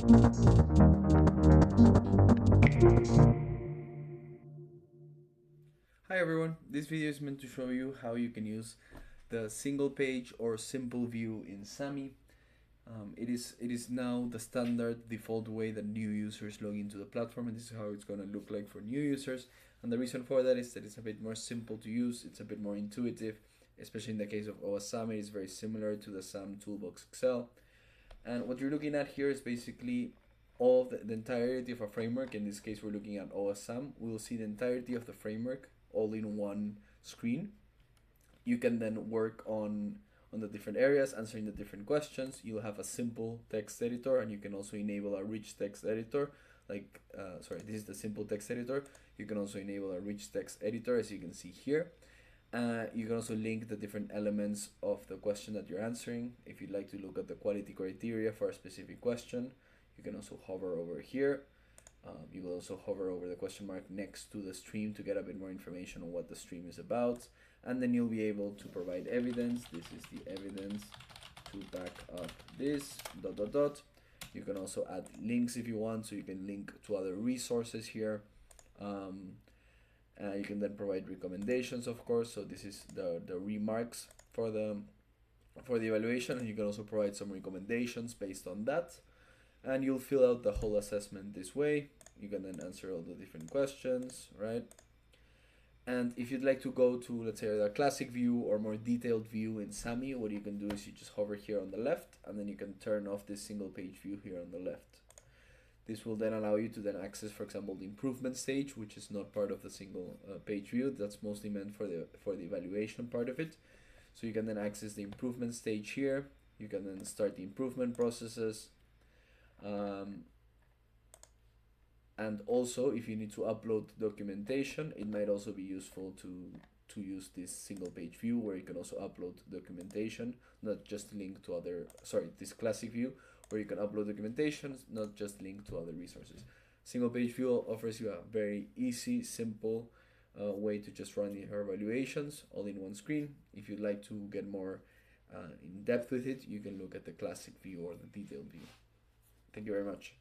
Hi everyone, this video is meant to show you how you can use the single page or simple view in SAMMY. It is now the standard default way that new users log into the platform, and this is how it's going to look like for new users. And the reason for that is that it's a bit more simple to use, it's a bit more intuitive, especially in the case of OWASP SAMM. It is very similar to the SAMM Toolbox Excel. And what you're looking at here is basically all of the entirety of a framework. In this case, we're looking at OWASP SAMM. We will see the entirety of the framework all in one screen. You can then work on the different areas, answering the different questions. You'll have a simple text editor, and you can also enable a rich text editor. This is the simple text editor. You can also enable a rich text editor, as you can see here. You can also link the different elements of the question that you're answering. If you'd like to look at the quality criteria for a specific question, you can also hover over here. You will also hover over the question mark next to the stream to get a bit more information on what the stream is about. And then you'll be able to provide evidence. This is the evidence to back up this, ... You can also add links if you want, so you can link to other resources here. You can then provide recommendations, of course. So this is the remarks for the evaluation, and you can also provide some recommendations based on that. And you'll fill out the whole assessment this way. You can then answer all the different questions, right? And if you'd like to go to, let's say, the classic view or more detailed view in SAMMY, what you can do is you just hover here on the left, and then you can turn off this single page view here on the left. This will then allow you to then access, for example, the improvement stage, which is not part of the single page view. That's mostly meant for the evaluation part of it. So you can then access the improvement stage here. You can then start the improvement processes. And also, if you need to upload documentation, it might also be useful to use this single page view, where you can also upload documentation, not just link to this classic view, where you can upload documentation, not just link to other resources. Single page view offers you a very easy, simple way to just run your evaluations all in one screen. If you'd like to get more in depth with it, you can look at the classic view or the detailed view. Thank you very much.